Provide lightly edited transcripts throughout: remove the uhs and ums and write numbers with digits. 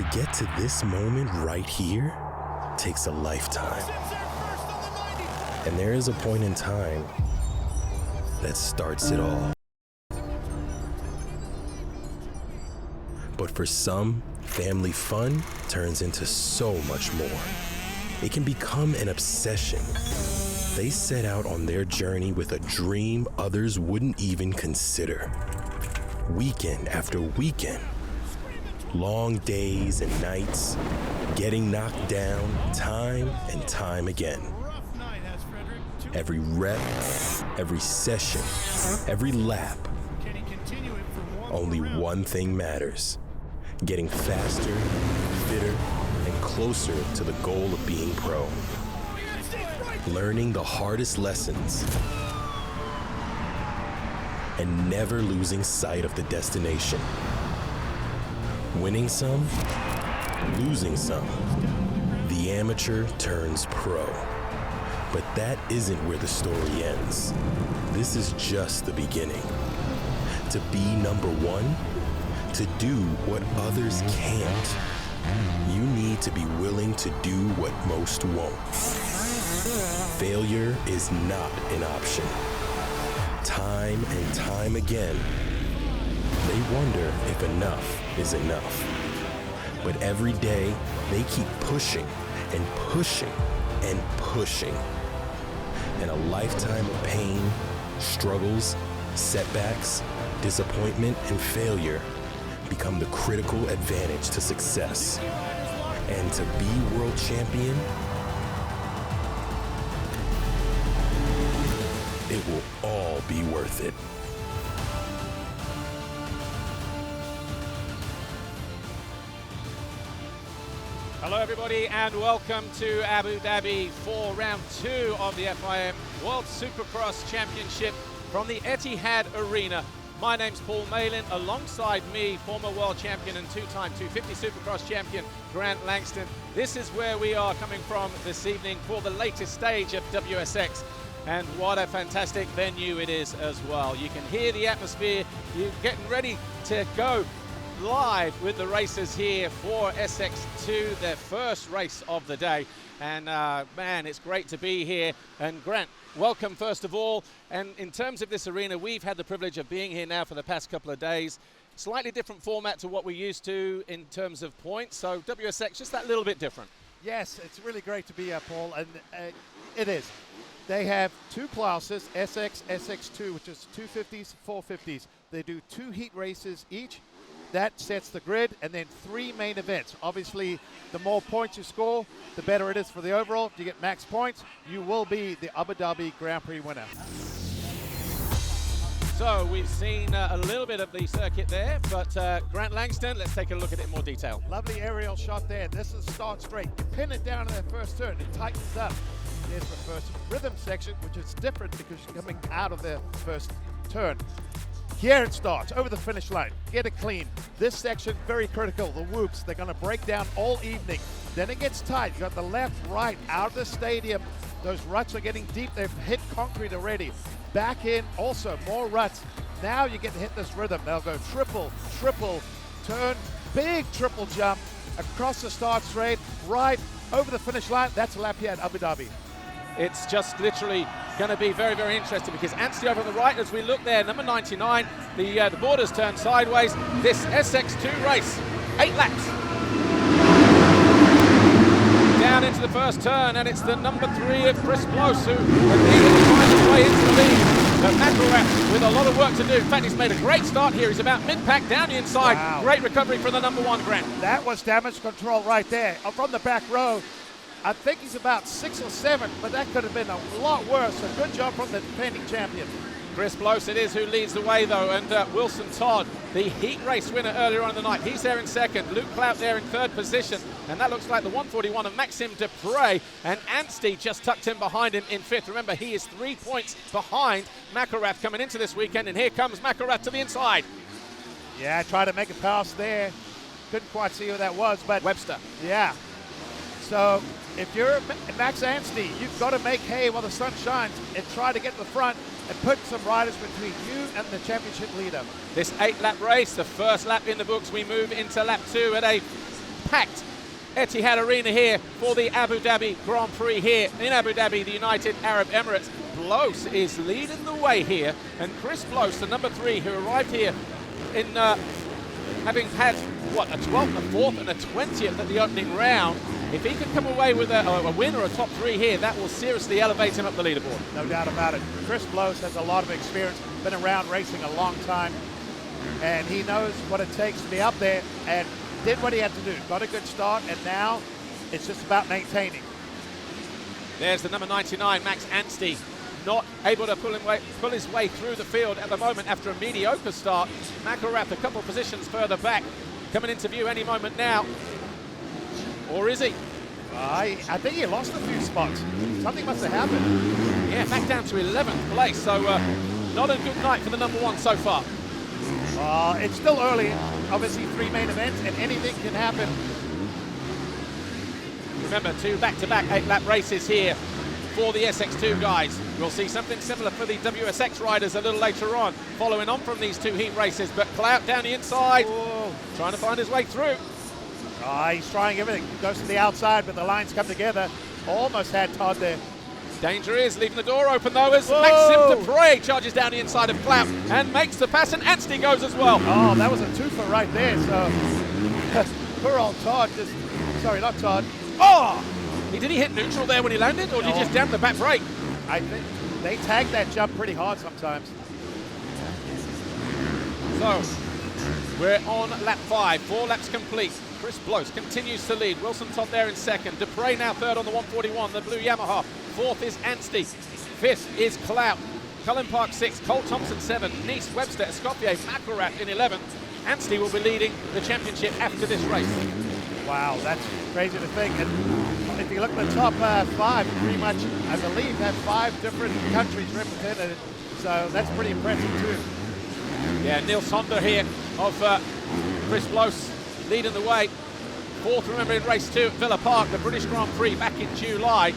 To get to this moment right here takes a lifetime. And there is a point in time that starts it all. But for some, family fun turns into so much more. It can become an obsession. They set out on their journey with a dream others wouldn't even consider. Weekend after weekend, long days and nights, getting knocked down time and time again. Every rep, every session, every lap, only one thing matters: getting faster, fitter, and closer to the goal of being pro. Learning the hardest lessons and never losing sight of the destination. Winning some, losing some. The amateur turns pro. But that isn't where the story ends. This is just the beginning. To be number one, to do what others can't, you need to be willing to do what most won't. Failure is not an option. Time and time again, they wonder if enough is enough. But every day, they keep pushing and pushing and pushing. And a lifetime of pain, struggles, setbacks, disappointment, and failure become the critical advantage to success. And to be world champion, it will all be worth it. Hello everybody and welcome to Abu Dhabi for round 2 of the FIM World Supercross Championship from the Etihad Arena. My name's Paul Malin, alongside me, former world champion and two-time 250 Supercross champion Grant Langston. This is where we are coming from this evening for the latest stage of WSX. And what a fantastic venue it is as well. You can hear the atmosphere. You're getting ready to go live with the racers here for SX2, their first race of the day. And man, it's great to be here. And Grant, welcome first of all. And in terms of this arena, we've had the privilege of being here now for the past couple of days. Slightly different format to what we're used to in terms of points. So WSX, just that little bit different. Yes, it's really great to be here, Paul, and it is. They have two classes, SX, SX2, which is 250s, 450s. They do 2 heat races each. That sets the grid, and then 3 main events. Obviously, the more points you score, the better it is for the overall. If you get max points, you will be the Abu Dhabi Grand Prix winner. So we've seen a little bit of the circuit there, but Grant Langston, let's take a look at it in more detail. Lovely aerial shot there. This is start straight. You pin it down in that first turn. It tightens up. There's the first rhythm section, which is different because you're coming out of the first turn. Here it starts, over the finish line. Get it clean. This section, very critical. The whoops, they're going to break down all evening. Then it gets tight. You got the left, right, out of the stadium. Those ruts are getting deep. They've hit concrete already. Back in, also, more ruts. Now you get to hit this rhythm. They'll go triple, triple, turn, big triple jump, across the start straight, right, over the finish line. That's a lap here at Abu Dhabi. It's just literally going to be very, very interesting because Anstey over on the right, as we look there, number 99, the borders turn sideways. This SX2 race, 8 laps. Down into the first turn, and it's the number 3 of Chris Bloss who immediately finds his way into the lead. So McElrath with a lot of work to do. In fact, he's made a great start here. He's about mid-pack down the inside. Wow. Great recovery from the number 1, Grant. That was damage control right there. From the back row, I think he's about 6 or 7, but that could have been a lot worse. A good job from the defending champion. Chris Bloss it is who leads the way though, and Wilson Todd, the heat race winner earlier on in the night, he's there in second. Luke Clout there in third position, and that looks like the 141 of Maxime Dupre, and Anstey just tucked in behind him in 5th. Remember, he is 3 points behind McElrath coming into this weekend, and here comes McElrath to the inside. Yeah, tried to make a pass there. Couldn't quite see who that was, but Webster. Yeah. So if you're Max Anstey, you've got to make hay while the sun shines and try to get to the front and put some riders between you and the championship leader. This 8-lap race, the first lap in the books, we move into lap 2 at a packed Etihad Arena here for the Abu Dhabi Grand Prix here in Abu Dhabi, the United Arab Emirates. Blows is leading the way here, and Chris Blows, the number 3, who arrived here in having had, what, a 12th, a 4th, and a 20th at the opening round. If he can come away with a win or a top 3 here, that will seriously elevate him up the leaderboard. No doubt about it. Chris Blows has a lot of experience, been around racing a long time, and he knows what it takes to be up there, and did what he had to do. Got a good start, and now it's just about maintaining. There's the number 99, Max Anstey, not able to pull his way through the field at the moment after a mediocre start. McElrath a couple positions further back, coming into view any moment now. Or is he? I think he lost a few spots. Something must have happened. Yeah, back down to 11th place, so not a good night for the number 1 so far. It's still early. Obviously, 3 main events, and anything can happen. Remember, 2 back-to-back 8-lap races here for the SX2 guys. We'll see something similar for the WSX riders a little later on, following on from these 2 heat races. But Clout down the inside, trying to find his way through. He's trying everything. Goes to the outside, but the lines come together. Almost had Todd there. Danger is leaving the door open though as Maxime Dupre charges down the inside of Clout and makes the pass, and Anstey goes as well. Oh, that was a twofer right there. So poor old Todd sorry, not Todd. Oh! Did he hit neutral there when he landed, or did he just jam the back brake? I think they tag that jump pretty hard sometimes. So, we're on lap 5, 4 laps complete. Chris Blows continues to lead. Wilson Todd there in second. Dupre now third on the 141, the blue Yamaha. 4th is Anstey. 5th is Clout. Cullen Park 6th. Cole Thompson 7th. Nice, Webster, Escoffier, McElrath in 11th. Anstey will be leading the championship after this race. Wow, that's crazy to think. And if you look at the top 5, pretty much, I believe, have 5 different countries represented. So that's pretty impressive too. Yeah, Neil Sonder here of Chris Blows leading the way. 4th, remember, in race 2 at Villa Park, the British Grand Prix back in July.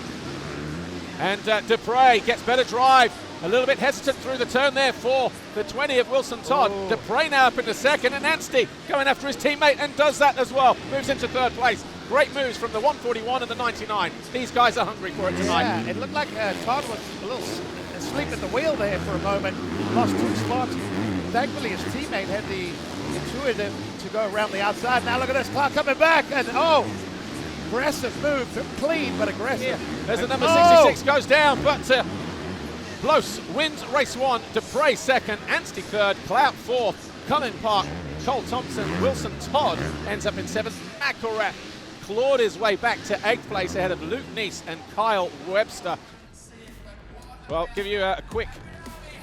And Dupre gets better drive. A little bit hesitant through the turn there for the 20 of Wilson Todd. Dupre now up into second, and Anstey going after his teammate and does that as well. Moves into 3rd place. Great moves from the 141 and the 99. These guys are hungry for it tonight. Yeah, it looked like Todd was a little asleep at the wheel there for a moment. Lost 2 spots. Thankfully, his teammate had the intuitive to go around the outside. Now look at this, Clark coming back, and aggressive move, clean but aggressive. Yeah. There's the number 66 goes down, but Blows wins race 1. Dupre second, Anstey third, Clout 4th, Cullen Park, Cole Thompson, Wilson Todd ends up in 7th. McElrath clawed his way back to 8th place ahead of Luke Nice and Kyle Webster. Well, give you a quick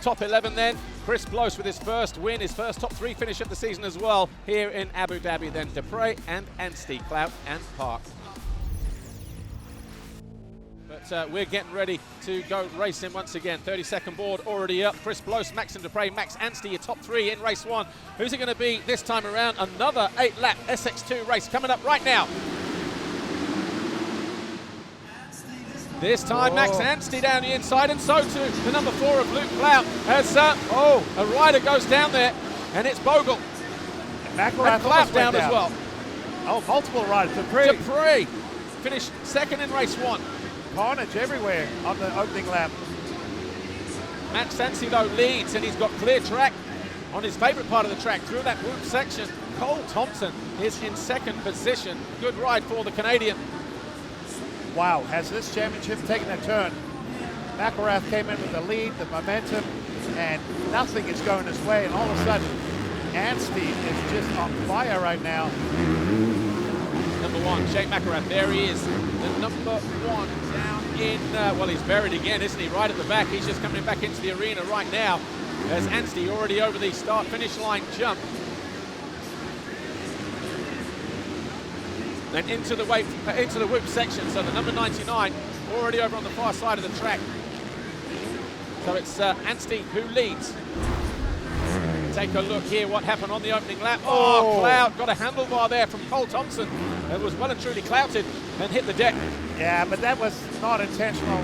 top 11 then. Chris Blows with his first win, his first top 3 finish of the season as well here in Abu Dhabi. Then Dupre and Anstey, Clout and Park. But we're getting ready to go racing once again. 32nd board already up. Chris Blows, Maxime Dupre, Max Anstey, your top 3 in race 1. Who's it going to be this time around? Another 8-lap SX2 race coming up right now. This time, Max Anstey down the inside, and so too the number 4 of Luke Clout as a rider goes down there, and it's Bogle. And Clout down as well. Oh, multiple riders. Dupre finished second in race 1. Carnage everywhere on the opening lap. Max Anstey though leads, and he's got clear track on his favourite part of the track through that group section. Cole Thompson is in second position. Good ride for the Canadian. Wow, has this championship taken a turn? McElrath came in with the lead, the momentum, and nothing is going his way, and all of a sudden, Anstey is just on fire right now. Number 1, Shane McElrath, there he is. The number 1 down in, well, he's buried again, isn't he? Right at the back. He's just coming back into the arena right now as Anstey already over the start-finish line jump. Then into the whoop section. So the number 99 already over on the far side of the track. So it's Anstey who leads. Take a look here what happened on the opening lap. Oh, Clout got a handlebar there from Cole Thompson. It was well and truly clouted and hit the deck. Yeah, but that was not intentional.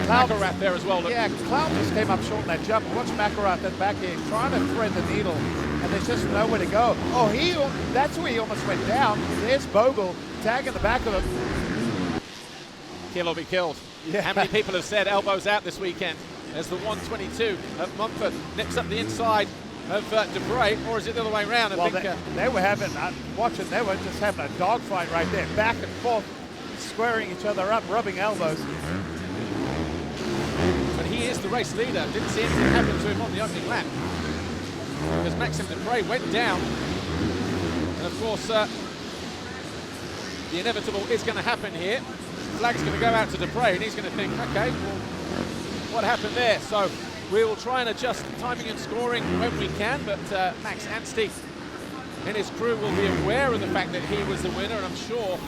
McElrath there as well. Look. Yeah, Cloud just came up short in that jump. Watch McElrath at back here trying to thread the needle, and there's just nowhere to go. Oh, that's where he almost went down. There's Bogle tagging the back of him. Kill or be killed. Yeah. How many people have said elbows out this weekend as the 122 of Mumford nips up the inside of Debray, or is it the other way around? Well, they were having, they were just having a dogfight right there, back and forth, squaring each other up, rubbing elbows. But he is the race leader. Didn't see anything happen to him on the opening lap, because Maxime Debray went down, and of course the inevitable is going to happen here. Flag's going to go out to Debray, and he's going to think, okay, well, what happened there? So we will try and adjust timing and scoring when we can, but Max Anstey and his crew will be aware of the fact that he was the winner, and I'm sure.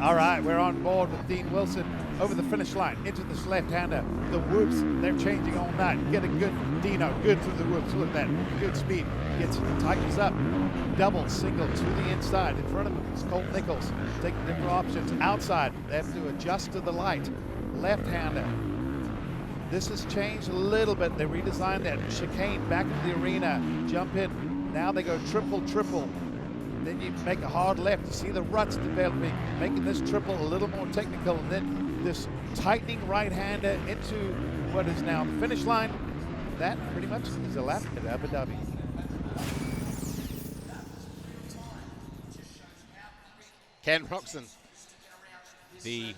All right, we're on board with Dean Wilson over the finish line into this left-hander. The whoops, they're changing all night. Get a good Dino, good through the whoops. Look at that, good speed. Tightens up, double, single to the inside. In front of him is Colt Nichols. Taking different options. Outside, they have to adjust to the light. Left-hander. This has changed a little bit. They redesigned that chicane back into the arena. Jump in. Now they go triple. Then you make a hard left. You see the ruts developing, making this triple a little more technical. And then this tightening right-hander into what is now the finish line. That pretty much is a lap at Abu Dhabi. Ken Roxon, the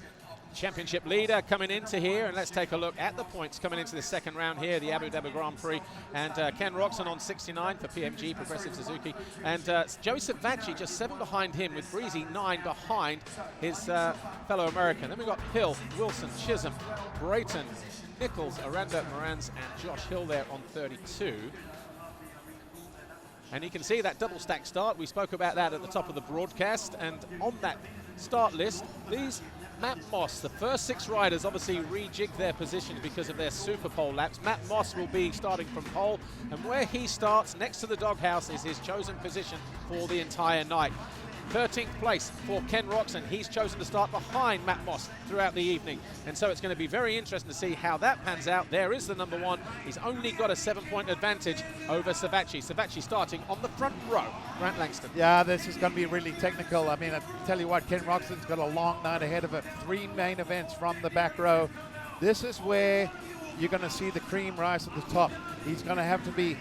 championship leader, coming into here, and let's take a look at the points coming into the second round here, the Abu Dhabi Grand Prix. And Ken Roxon on 69 for PMG, Progressive Suzuki, and Joey Savacci just 7 behind him, with Breezy 9 behind his fellow American. Then we've got Hill, Wilson, Chisholm, Brayton, Nichols, Aranda, Morans, and Josh Hill there on 32. And you can see that double stack start. We spoke about that at the top of the broadcast. And on that start list, these Matt Moss, the first 6 riders obviously rejig their positions because of their Super Pole laps. Matt Moss will be starting from pole, and where he starts next to the doghouse is his chosen position for the entire night. 13th place for Ken Roxon. He's chosen to start behind Matt Moss throughout the evening. And so it's going to be very interesting to see how that pans out. There is the number 1. He's only got a 7-point advantage over Savacci. Savacci starting on the front row. Grant Langston. Yeah, this is going to be really technical. I mean, I tell you what, Ken Roxon's got a long night ahead of it. 3 main events from the back row. This is where you're going to see the cream rise to the top. He's going to have to be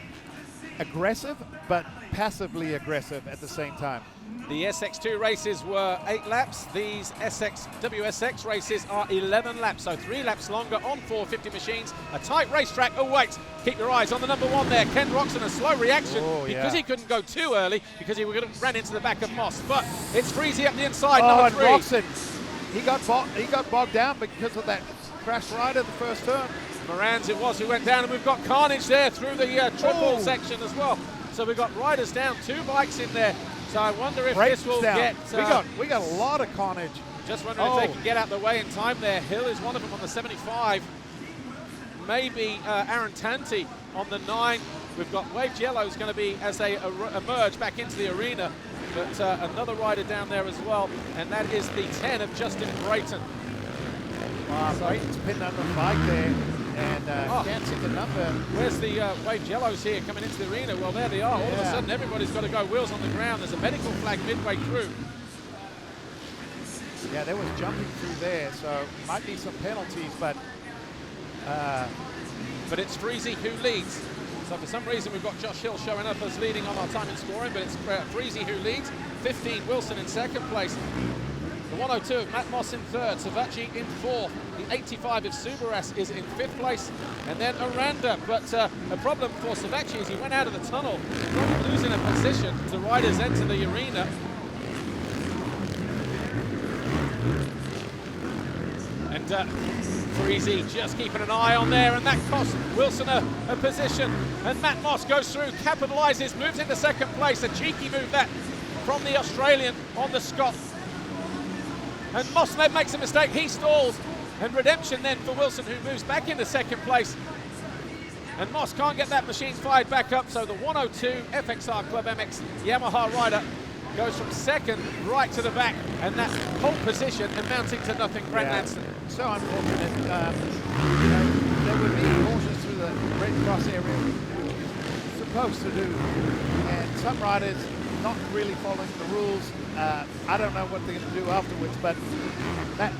aggressive, but passively aggressive at the same time. The SX2 races were 8 laps. These WSX races are 11 laps, so 3 laps longer on 450 machines. A tight racetrack awaits. Keep your eyes on the number 1 there. Ken Roxon, a slow reaction because he couldn't go too early because he ran into the back of Moss. But it's Freezy up the inside, number 3. And Roxon, he got bogged down because of that crash right at the first turn. Morans it was who went down, and we've got carnage there through the triple section as well. So we've got riders down, 2 bikes in there. So I wonder if this will get... we got a lot of carnage. Just wondering if they can get out the way in time there. Hill is one of them on the 75. Maybe Aaron Tanti on the 9. We've got Wave Yellow is going to be as they emerge back into the arena. But another rider down there as well, and that is the 10 of Justin Brayton. Wow, Brayton's pinned under the bike there. And can't see the number. Where's the Wave Yellows here coming into the arena? Well, there they are. All of a sudden, everybody's got to go wheels on the ground. There's a medical flag midway through. Yeah, they was jumping through there, so might be some penalties, but it's Freezy who leads. So for some reason, we've got Josh Hill showing up as leading on our time in scoring, but it's Freezy who leads. 15, Wilson in 2nd place. The 102 of Matt Moss in 3rd, Savacci in 4th. The 85 of Subaras is in 5th place, and then Aranda. But a problem for Savacci is he went out of the tunnel, probably losing a position as the riders enter the arena. And Freezy just keeping an eye on there, and that cost Wilson a position. And Matt Moss goes through, capitalises, moves into 2nd place. A cheeky move that from the Australian on the Scot. And Moss then makes a mistake, he stalls, and redemption then for Wilson, who moves back into 2nd place. And Moss can't get that machine fired back up, so the 102 FXR Club MX Yamaha rider goes from second right to the back, and that pole position amounting to nothing. Brent Lanston. So unfortunate. You know, there would be horses through the Red Cross area supposed to do, and some riders not really following the rules. I don't know what they're going to do afterwards, but that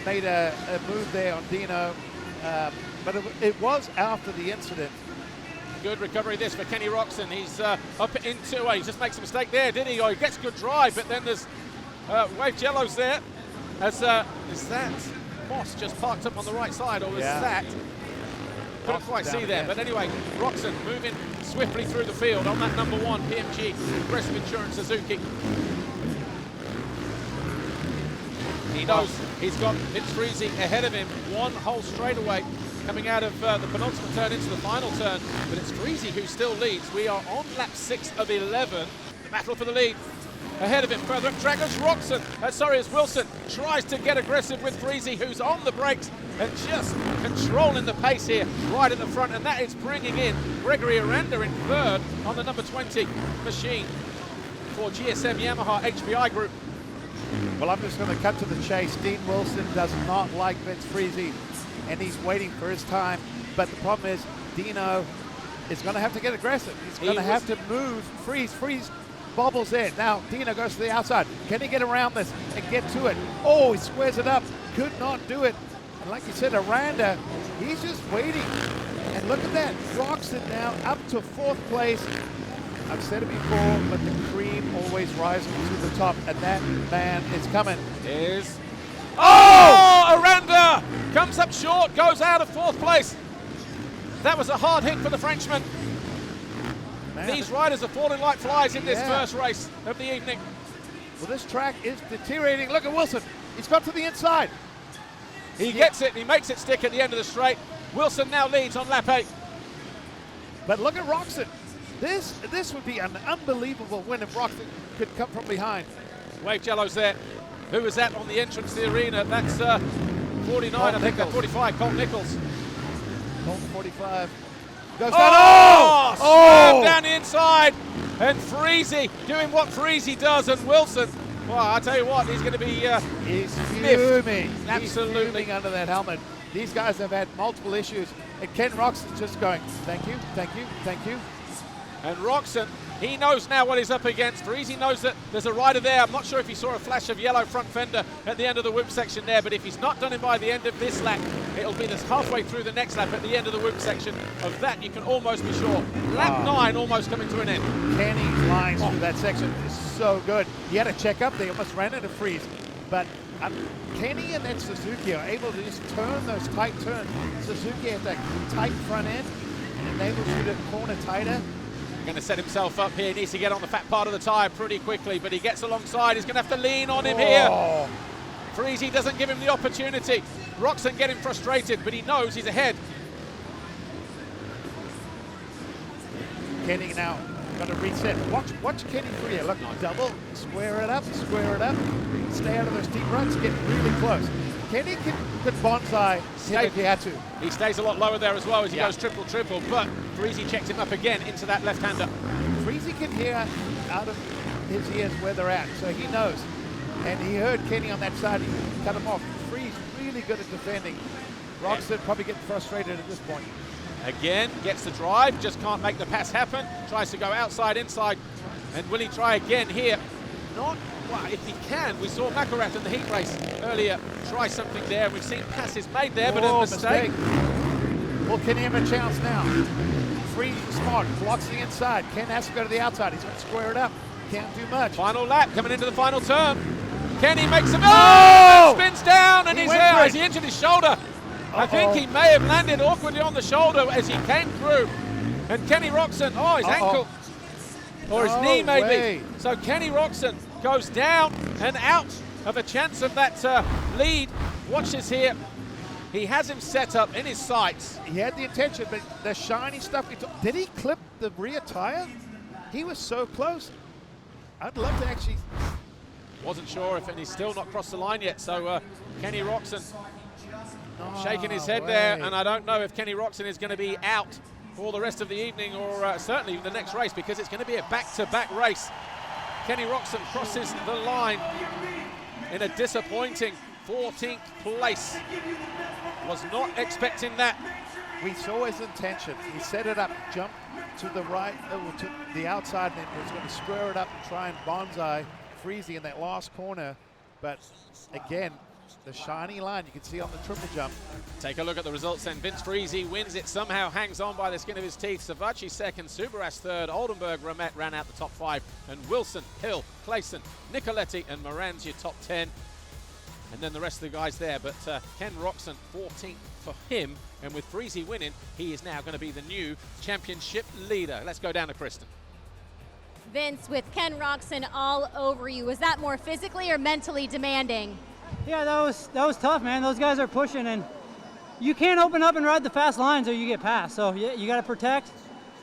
made a move there on Dino. But it was after the incident. Good recovery this for Kenny Roxon. He's up into, he just makes a mistake there, did he? Oh, he gets good drive, but then there's Wave Jello's there. Is that Moss just parked up on the right side, or was that? Couldn't quite see there, but anyway, Roxon moving swiftly through the field on that number 1 PMG Progressive Insurance Suzuki. He knows he's got Vince Friese ahead of him, 1 whole straightaway coming out of the penultimate turn into the final turn, but it's Friese who still leads. We are on lap 6 of 11. The battle for the lead. Ahead of him, further up track, as Roxon, as Wilson tries to get aggressive with Friese, who's on the brakes and just controlling the pace here right at the front, and that is bringing in Gregory Aranda in third on the number 20 machine for GSM Yamaha HBI Group. Well, I'm just going to cut to the chase. Dean Wilson does not like Vince Friese, and he's waiting for his time. But the problem is, Dino is going to have to get aggressive. He's going to have to move. Friese bobbles in. Now, Dino goes to the outside. Can he get around this and get to it? Oh, he squares it up. Could not do it. And like you said, Aranda, he's just waiting. And look at that. Roxon now up to 4th place. I've said it before, but the cream always rises to the top, and that man is coming. Aranda comes up short, goes out of 4th place. That was a hard hit for the Frenchman. Man. These riders are falling like flies in this first race of the evening. Well, this track is deteriorating. Look at Wilson. He's got to the inside. He gets it. He makes it stick at the end of the straight. Wilson now leads on lap 8. But look at Roxon. This would be an unbelievable win if Roxon could come from behind. Wave Jello's there. Who was that on the entrance to the arena? That's 49, Colt I think. That's 45, Colt Nichols. Colt 45. Goes down. Slammed down the inside. And Friese doing what Friese does, and Wilson, well, I tell you what, he's going to be he's fuming. Absolutely. He's fuming under that helmet. These guys have had multiple issues, and Ken Roxon's just going, thank you, thank you, thank you. And Roxon, he knows now what he's up against. Friese knows that there's a rider there. I'm not sure if he saw a flash of yellow front fender at the end of the whip section there, but if he's not done it by the end of this lap, it'll be this halfway through the next lap at the end of the whip section. Of that, you can almost be sure. Lap 9 almost coming to an end. Kenny's lines through that section is so good. He had to check up there, almost ran into Friese. But Kenny and that Suzuki are able to just turn those tight turns. Suzuki has that tight front end and enables you to corner tighter. Going to set himself up here. He needs to get on the fat part of the tyre pretty quickly, but he gets alongside. He's going to have to lean on him here. Friese doesn't give him the opportunity. Roxon getting frustrated, but he knows he's ahead. Kenny now got to reset. Watch Kenny for you. Look, double, square it up, stay out of those deep ruts, get really close. Kenny could bonsai if he had to. He stays a lot lower there as well as he goes triple, but Friese checks him up again into that left-hander. Friese can hear out of his ears where they're at, so he knows. And he heard Kenny on that side, he cut him off. Friese really good at defending. Roxon probably getting frustrated at this point. Again, gets the drive, just can't make the pass happen. Tries to go outside, inside, and will he try again here? Not, well, if he can. We saw Makarat in the heat race earlier try something there. We've seen passes made there, but a mistake. Well, can he have a chance now? Friese smart, blocks the inside. Ken has to go to the outside. He's going to square it up. Can't do much. Final lap, coming into the final turn. Kenny makes a spins down, and he's there. Has he injured his shoulder? I think he may have landed awkwardly on the shoulder as he came through. And Kenny Roxon, his ankle, or his knee maybe. So Kenny Roxon goes down and out of a chance of that lead. Watch this here. He has him set up in his sights. He had the intention, but the shiny stuff. Did he clip the rear tire? He was so close. I'd love to actually. Wasn't sure if, and he's still not crossed the line yet. So Kenny Roxon shaking his head there, and I don't know if Kenny Roxon is going to be out for the rest of the evening, or certainly the next race, because it's going to be a back-to-back race. Kenny Roxon crosses the line in a disappointing 14th place. Was not expecting that. We saw his intention. He set it up, jumped to the right, to the outside, and then was going to square it up and try and bonsai Freezy in that last corner. But again, the shiny line you can see on the triple jump. Take a look at the results then. Vince Freezy wins it, somehow hangs on by the skin of his teeth. Savachi second, Subaras third, Oldenburg ran out the top 5, and Wilson, Hill, Clayson, Nicoletti, and Moran's your top 10. And then the rest of the guys there, but Ken Roxon, 14th for him, and with Freezy winning, he is now going to be the new championship leader. Let's go down to Kristen. Vince, with Ken Roxon all over you, was that more physically or mentally demanding? Yeah, that was tough, man. Those guys are pushing, and you can't open up and ride the fast lines or you get passed. So you got to protect,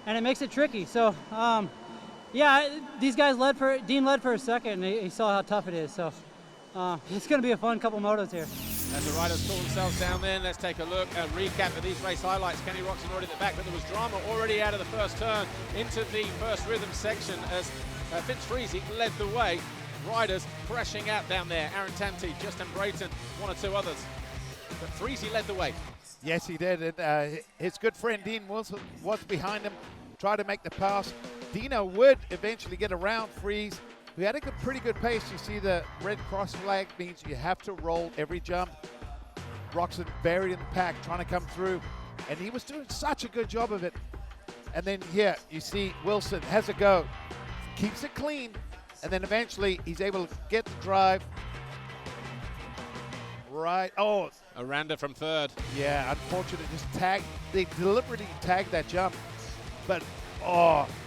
and it makes it tricky. So yeah, these guys Dean led for a second, and he saw how tough it is. So it's going to be a fun couple motos here. As the riders cool themselves down then, let's take a look, a recap of these race highlights. Kenny Roxon already at the back, but there was drama already out of the first turn into the first rhythm section as Vince Freezy led the way. Riders crashing out down there. Aaron Tanti, Justin Brayton, one or two others. But Freezy led the way. Yes, he did. And his good friend Dean Wilson was behind him, tried to make the pass. Dino would eventually get around Freeze, who had a pretty good pace. You see the red cross flag means you have to roll every jump. Roxon buried in the pack, trying to come through, and he was doing such a good job of it. And then here, you see Wilson has a go, keeps it clean, and then eventually he's able to get the drive. Right, oh. Aranda from third. Yeah, unfortunate, they deliberately tagged that jump. But,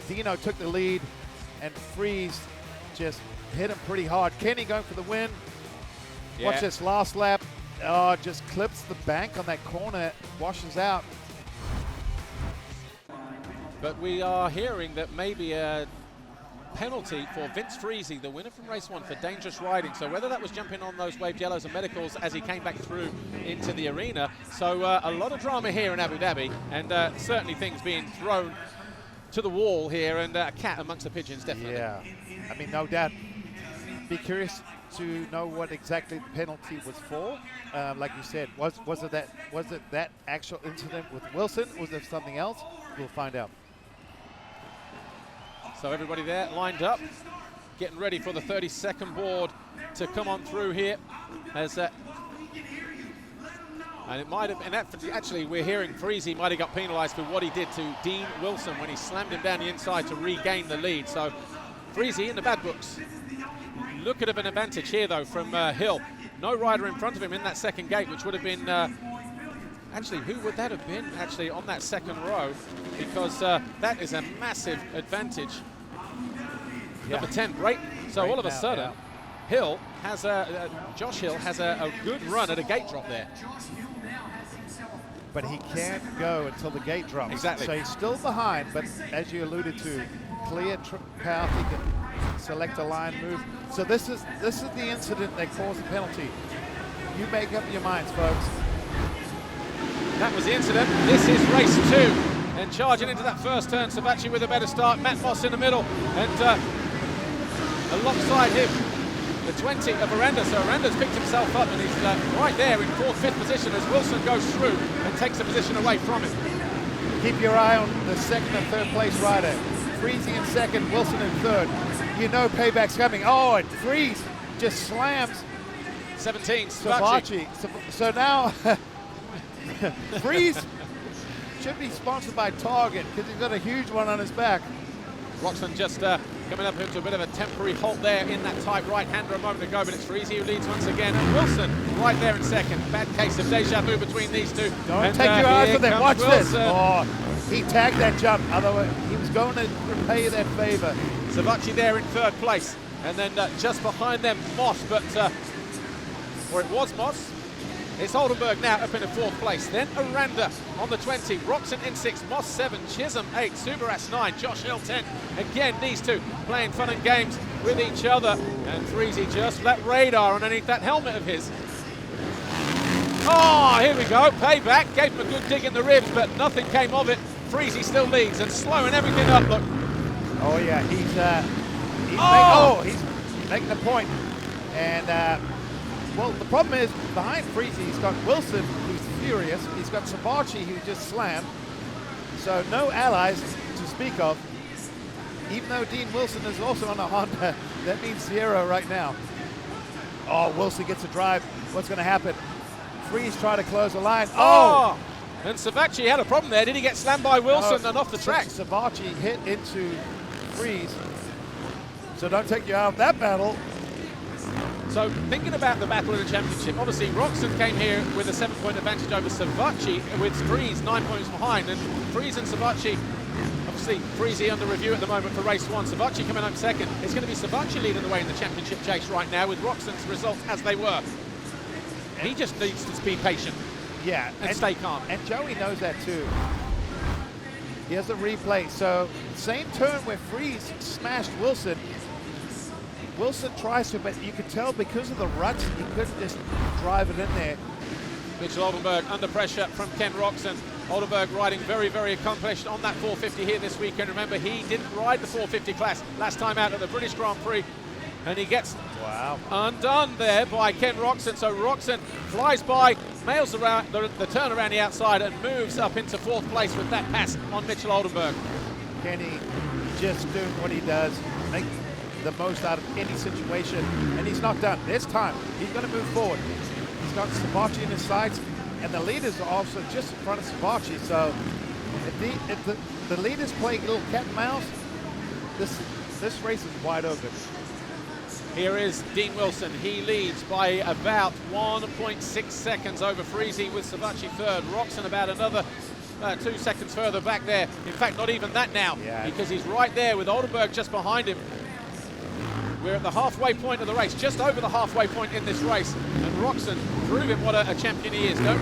Dino took the lead, and Freeze just hit him pretty hard. Kenny going for the win. Yeah. Watch this last lap. Oh, just clips the bank on that corner, washes out. But we are hearing that maybe a penalty for Vince Freezy, the winner from race 1, for dangerous riding. So whether that was jumping on those waved yellows and medicals as he came back through into the arena. So a lot of drama here in Abu Dhabi, and certainly things being thrown to the wall here, and a cat amongst the pigeons, definitely. Yeah, I mean, no doubt. Be curious to know what exactly the penalty was for. Like you said, was it that actual incident with Wilson? Was there something else? We'll find out. So everybody there lined up, getting ready for the 32nd board to come on through here. As and it might have, and that, actually we're hearing Freezy might have got penalised for what he did to Dean Wilson when he slammed him down the inside to regain the lead. So Freezy in the bad books. Look at an advantage here though from Hill. No rider in front of him in that second gate, which would have been, actually who would that have been actually on that second row? Because that is a massive advantage. Yeah. Number 10, Brayton. So Brayton all of a sudden, Hill has Josh Hill has a good run at a gate drop there. But he can't go until the gate drops. Exactly. So he's still behind, but as you alluded to, clear path, he can select a line move. So this is the incident that caused the penalty. You make up your minds, folks. That was the incident. This is race 2. And charging into that first turn, Savachi with a better start. Matt Moss in the middle. And alongside him, the 20 of Aranda. So Aranda's picked himself up, and he's right there in 4th, 5th position as Wilson goes through and takes the position away from him. Keep your eye on the 2nd and 3rd place rider. Freezy in 2nd, Wilson in 3rd. You know payback's coming. Oh, and Freeze just slams 17, Savachi. So now Freeze should be sponsored by Target because he's got a huge one on his back. Roxon just coming up into a bit of a temporary halt there in that tight right-hander a moment ago, but it's Freezy who leads once again. And Wilson right there in 2nd. Bad case of deja vu between these two. Don't and, take your eyes on them. Watch Wilson. this. Oh, he tagged that jump. Otherwise, he was going to repay that favor. Savachi there in 3rd place. And then just behind them, Moss, but, or it was Moss. It's Oldenburg now up in the 4th place. Then Aranda on the 20. Roxon in 6. Moss 7. Chisholm 8. Subaras 9. Josh Hill 10. Again, these two playing fun and games with each other. And Freezy just let radar underneath that helmet of his. Oh, here we go. Payback. Gave him a good dig in the ribs, but nothing came of it. Freezy still leads and slowing everything up. Look. Oh, yeah. He's making a point. And, well, the problem is, behind Freezy, he's got Wilson, who's furious. He's got Sabachi, who just slammed. So no allies to speak of. Even though Dean Wilson is also on a Honda, that means 0 right now. Oh, Wilson gets a drive. What's going to happen? Freeze trying to close the line. Oh! And Sabachi had a problem there. Did he get slammed by Wilson and off the track? Sabachi hit into Freeze. So don't take you out of that battle. So thinking about the battle of the championship, obviously Roxon came here with a 7-point advantage over Sabachi with Freeze 9 points behind. And Freeze and Sabachi, obviously Freezy under review at the moment for race 1. Sabachi coming home second. It's going to be Sabachi leading the way in the championship chase right now with Roxon's results as they were. He just needs to be patient. Yeah, and stay calm. And Joey knows that too. Here's the replay. So same turn where Freeze smashed Wilson. Wilson tries to, but you can tell because of the ruts, he couldn't just drive it in there. Mitchell Oldenburg under pressure from Ken Roxon. Oldenburg riding very, very accomplished on that 450 here this weekend. Remember, he didn't ride the 450 class last time out at the British Grand Prix. And he gets undone there by Ken Roxon. So Roxon flies by, mails around the turn around the outside and moves up into 4th place with that pass on Mitchell Oldenburg. Kenny just doing what he does, make the most out of any situation, and he's not done. This time, he's going to move forward. He's got Sabachi in his sights, and the leaders are also just in front of Sabachi. So if the leaders play a little cat and mouse, this race is wide open. Here is Dean Wilson. He leads by about 1.6 seconds over Freezy with Sabachi third. Roxon about another 2 seconds further back there. In fact, not even that now, because he's right there with Oldenburg just behind him. We're at the halfway point of the race, just over the halfway point in this race. And Roxon proving what a champion he is. Don't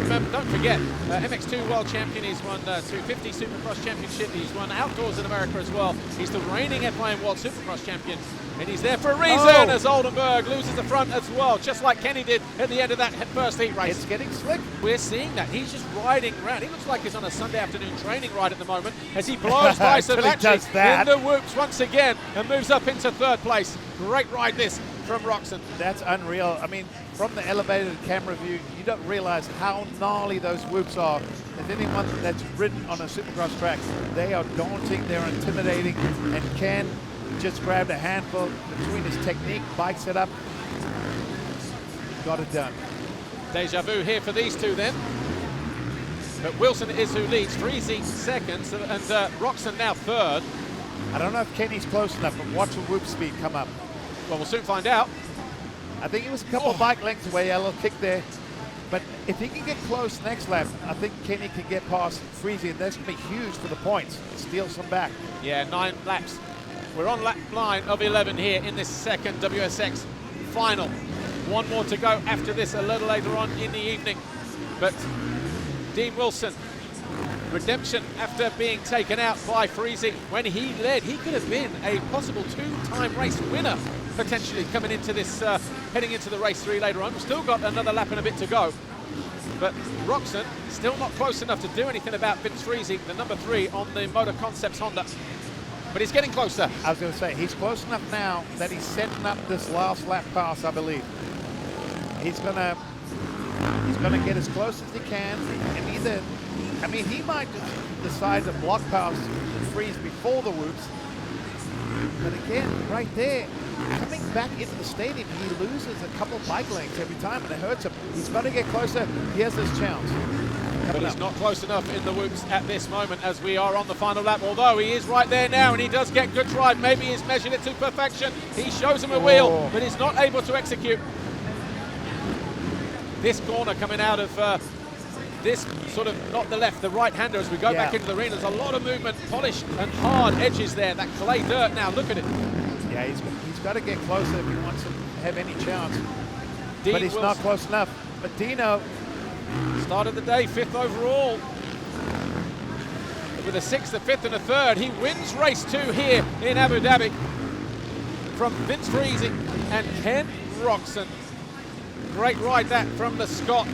forget, MX2 World Champion. He's won 250 Supercross Championship. He's won Outdoors in America as well. He's the reigning FIM World Supercross Champion. And he's there for a reason as Oldenburg loses the front as well, just like Kenny did at the end of that first heat race. It's getting slick. We're seeing that. He's just riding around. He looks like he's on a Sunday afternoon training ride at the moment as he blows by Sabachi in the whoops once again and moves up into 3rd place. Great ride this from Roxon. That's unreal. I mean, from the elevated camera view, you don't realize how gnarly those whoops are. If anyone that's ridden on a Supercross track, they are daunting, they're intimidating, and Ken just grabbed a handful between his technique, bike setup, got it done. Deja vu here for these two then. But Wilson is who leads, Freezy second, and Roxon now third. I don't know if Kenny's close enough, but watch the whoop speed come up. Well, we'll soon find out. I think he was a couple bike lengths away, a little kick there. But if he can get close next lap, I think Kenny can get past Freezy, and that's going to be huge for the points. Steal some back. Yeah, 9 laps. We're on lap 9 of 11 here in this second WSX final. One more to go after this a little later on in the evening. But Dean Wilson, redemption after being taken out by Freezy. When he led, he could have been a possible 2-time race winner, potentially coming into this, heading into the race 3 later on. We've still got another lap and a bit to go. But Roxon still not close enough to do anything about Vince Freezy, the number 3 on the Motor Concepts Honda. But he's getting closer. I was going to say, he's close enough now that he's setting up this last lap pass, I believe. He's gonna get as close as he can, and either, I mean, he might just decide to block pass Freeze before the whoops. But again, right there, coming back into the stadium, he loses a couple bike lengths every time, and it hurts him. He's got to get closer. He has this chance. But he's not close enough in the whoops at this moment as we are on the final lap, although he is right there now and he does get good drive. Maybe he's measured it to perfection. He shows him a wheel, but he's not able to execute. This corner coming out of this sort of, not the left, the right-hander as we go back into the arena. There's a lot of movement, polished and hard edges there, that clay dirt now, look at it. Yeah, he's got to get closer if he wants to have any chance. Dean but he's Wilson, not close enough. But Dino, start of the day, 5th overall. With a 6th, a 5th and a 3rd. He wins race 2 here in Abu Dhabi from Vince Freezy and Ken Roxon. Great ride that from the Scot,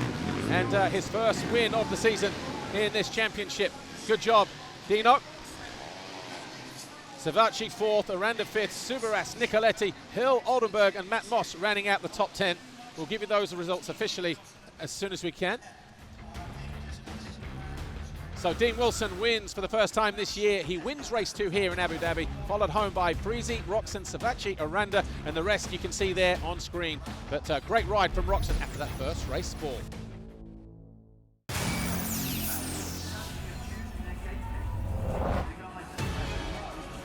and his first win of the season in this championship. Good job, Dino. Savachi fourth, Aranda fifth, Subaras, Nicoletti, Hill, Oldenburg, and Matt Moss rounding out the top 10. We'll give you those results officially as soon as we can. So Dean Wilson wins for the first time this year. He wins race 2 here in Abu Dhabi, followed home by Freezy, Roxon, Savachi, Aranda, and the rest you can see there on screen. But great ride from Roxon after that first race ball.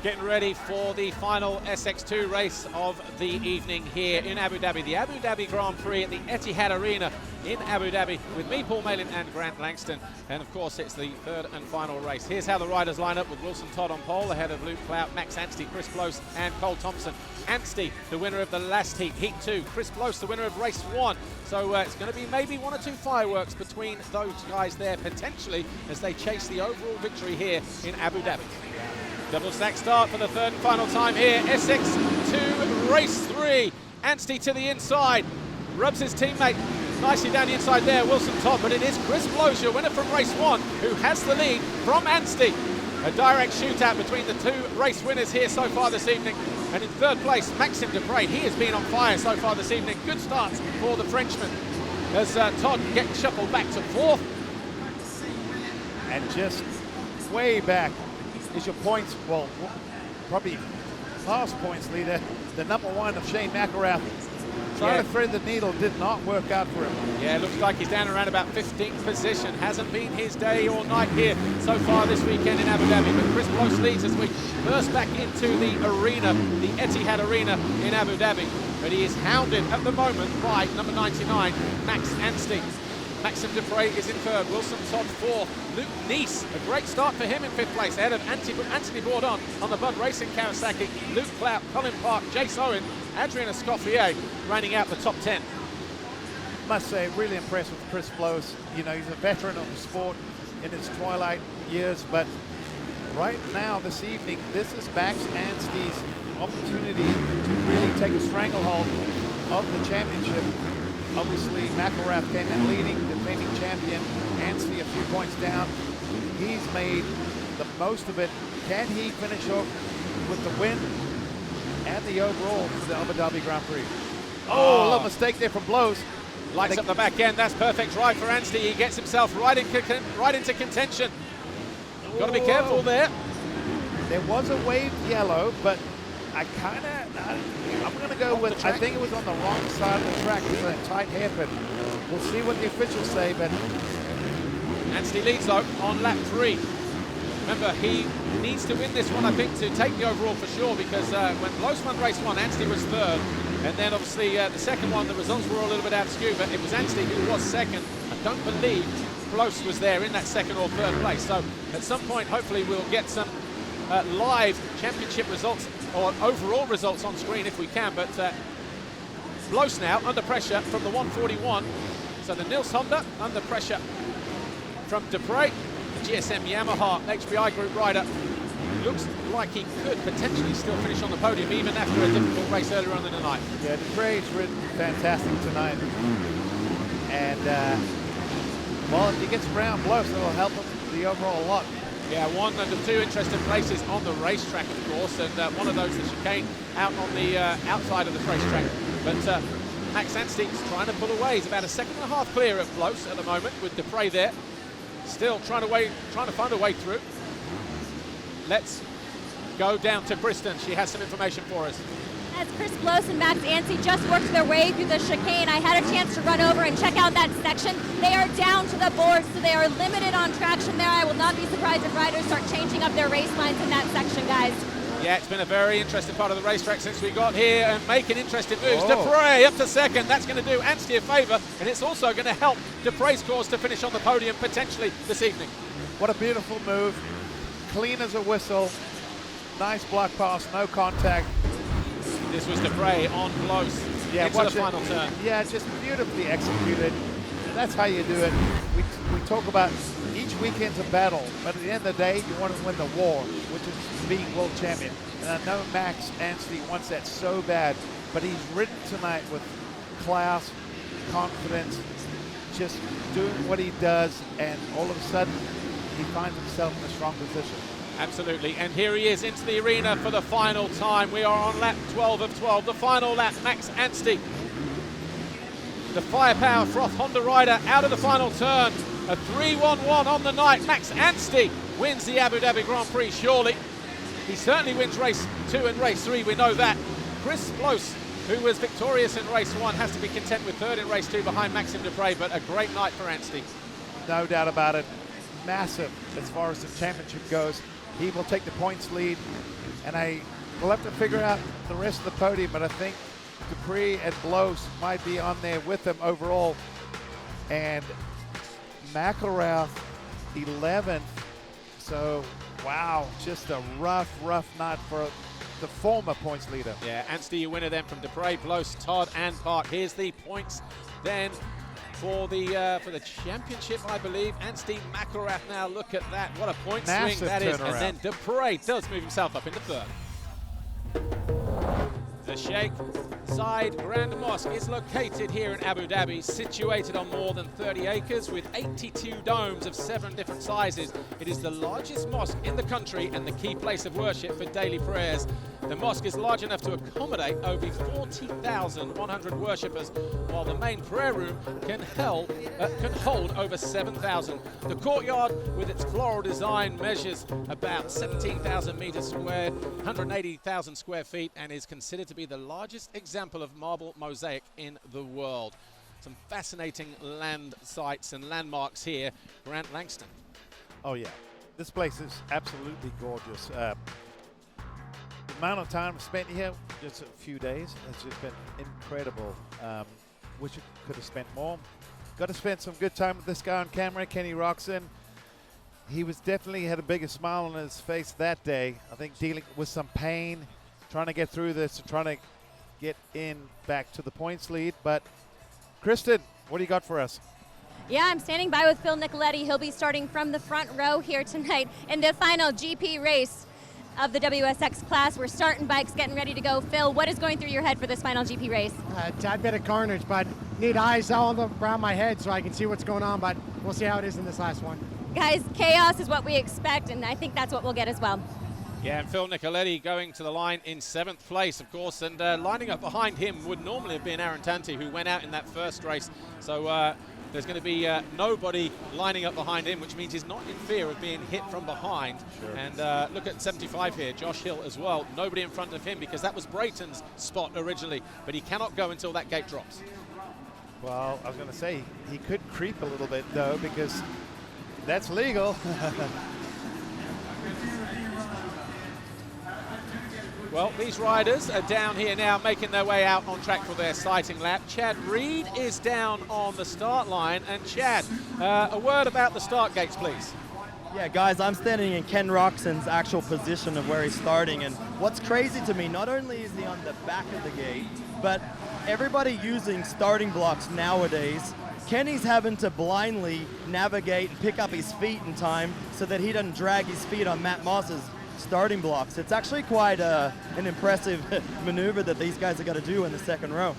Getting ready for the final SX2 race of the evening here in Abu Dhabi. The Abu Dhabi Grand Prix at the Etihad Arena in Abu Dhabi with me, Paul Malin, and Grant Langston. And of course, it's the third and final race. Here's how the riders line up with Wilson Todd on pole, ahead of Luke Clout, Max Anstey, Chris Blose, and Cole Thompson. Anstey, the winner of the last heat, Heat 2. Chris Blose, the winner of race 1. So it's going to be maybe 1 or 2 fireworks between those guys there, potentially, as they chase the overall victory here in Abu Dhabi. Double stack start for the third and final time here. SX2 race 3. Anstey to the inside. Rubs his teammate nicely down the inside there, Wilson Todd, but it is Chris Blose, your winner from race 1, who has the lead from Anstey. A direct shootout between the 2 race winners here so far this evening. And in third place, Maxime Dupre. He has been on fire so far this evening. Good starts for the Frenchman as Todd gets shuffled back to 4th. And just way back is your points, well, probably past points leader, the number 1 of Shane McElrath. Trying to thread the needle did not work out for him. Yeah, looks like he's down around about 15th position. Hasn't been his day or night here so far this weekend in Abu Dhabi. But Chris Blose leads as we burst back into the arena, the Etihad Arena in Abu Dhabi. But he is hounded at the moment by number 99, Max Anstey. Maxime Dupre is in 3rd, Wilson Todd 4th, Luke Nice, a great start for him in 5th place, ahead of Anthony Bourdon on the Bud Racing Kawasaki, Luke Clout, Colin Park, Jace Owen, Adrian Escoffier rounding out the top 10. Must say, really impressed with Chris Blose. You know, he's a veteran of the sport in his twilight years, but right now, this evening, this is Max Anstey's opportunity to really take a stranglehold of the championship. Obviously, McElrath came in leading, defending champion. Anstey a few points down. He's made the most of it. Can he finish off with the win and the overall for the Abu Dhabi Grand Prix? Oh, a little mistake there from Blose. Lights up the back end. That's perfect drive for Anstey. He gets himself right into contention. Got to be careful there. There was a waved yellow, but I'm going to go with, I think it was on the wrong side of the track. It was a tight hairpin. We'll see what the officials say, but Anstey leads though on lap 3. Remember, he needs to win this one, I think, to take the overall for sure, because when Blose won race 1, Anstey was 3rd. And then obviously the second one, the results were a little bit out of skew, but it was Anstey who was 2nd. I don't believe Blose was there in that 2nd or 3rd place. So at some point, hopefully we'll get some live championship results or overall results on screen if we can, but Blose now under pressure from the 141. So the Nils Honda under pressure from Dupre, the GSM Yamaha HBI Group rider. Looks like he could potentially still finish on the podium even after a difficult race earlier on in the night. Yeah, Dupre's ridden fantastic tonight. And well, if he gets around Blose, it'll help him the overall a lot. Yeah, 1 of the 2 interesting places on the racetrack, of course, and one of those, the chicane out on the outside of the racetrack. But Max Anstey's trying to pull away. He's about a 2.5 clear of Blose at the moment with Dupre there. Still trying to find a way through. Let's go down to Kristen. She has some information for us. As Chris Blose and Max Anstey just worked their way through the chicane, I had a chance to run over and check out that section. They are down to the board, so they are limited on traction there. I will not be surprised if riders start changing up their race lines in that section, guys. Yeah, it's been a very interesting part of the racetrack since we got here and making interesting moves. Dupre up to 2nd. That's going to do Anstey a favour, and it's also going to help Dupre's cause to finish on the podium potentially this evening. What a beautiful move. Clean as a whistle. Nice block pass, no contact. This was Dupre on Blose into the final turn. Yeah, just beautifully executed. And that's how you do it. We talk about each weekend's a battle, but at the end of the day, you want to win the war, which is being world champion. And I know Max Anstey wants that so bad, but he's ridden tonight with class, confidence, just doing what he does, and all of a sudden, he finds himself in a strong position. Absolutely, and here he is into the arena for the final time. We are on lap 12 of 12, the final lap. Max Anstey, the Firepower Froth Honda rider, out of the final turn. A 3-1-1 on the night. Max Anstey wins the Abu Dhabi Grand Prix, surely. He certainly wins race 2 and race 3, we know that. Chris Bloss, who was victorious in race 1, has to be content with 3rd in race 2 behind Maxime Dupre, but a great night for Anstey. No doubt about it. Massive as far as the championship goes. He will take the points lead, and we'll have to figure out the rest of the podium, but I think Dupre and Bloss might be on there with them overall. And McElrath 11th. So, wow, just a rough night for the former points leader. Yeah, Anstey, your winner then from Dupre, Bloss, Todd, and Park. Here's the points then for the championship, I believe. Anstey, McElrath now, look at that. What a point Massive swing that is. turnaround. And then Dupre does move himself up into 3rd. The Sheikh Zayed Grand Mosque is located here in Abu Dhabi, situated on more than 30 acres with 82 domes of 7 different sizes. It is the largest mosque in the country and the key place of worship for daily prayers. The mosque is large enough to accommodate over 40,100 worshippers, while the main prayer room can hold over 7,000. The courtyard, with its floral design, measures about 17,000 meters square, 180,000 square feet, and is considered to be the largest example of marble mosaic in the world. Some fascinating land sites and landmarks here. Grant Langston. Oh yeah, this place is absolutely gorgeous. The amount of time spent here, just a few days, has just been incredible. Wish it could have spent more. Got to spend some good time with this guy on camera, Kenny Roxon. He was definitely had a bigger smile on his face that day. I think dealing with some pain, trying to get through this and trying to get in back to the points lead. But Kristen, what do you got for us? Yeah, I'm standing by with Phil Nicoletti. He'll be starting from the front row here tonight in the final GP race of the WSX class. We're starting bikes, getting ready to go. Phil, what is going through your head for this final GP race? A tad bit of carnage, but need eyes all around my head so I can see what's going on, but we'll see how it is in this last one. Guys, chaos is what we expect, and I think that's what we'll get as well. Yeah, and Phil Nicoletti going to the line in 7th place, of course, and lining up behind him would normally have been Aaron Tanti, who went out in that first race. So there's going to be nobody lining up behind him, which means he's not in fear of being hit from behind. Sure. And look at 75 here, Josh Hill as well. Nobody in front of him because that was Brayton's spot originally, but he cannot go until that gate drops. Well, I was going to say he could creep a little bit, though, because that's legal. Well, these riders are down here now making their way out on track for their sighting lap. Chad Reed is down on the start line. And Chad, a word about the start gates, please. Yeah, guys, I'm standing in Ken Roxon's actual position of where he's starting. And what's crazy to me, not only is he on the back of the gate, but everybody using starting blocks nowadays, Kenny's having to blindly navigate and pick up his feet in time so that he doesn't drag his feet on Matt Moss's starting blocks. It's actually quite an impressive maneuver that these guys are going to do in the second row.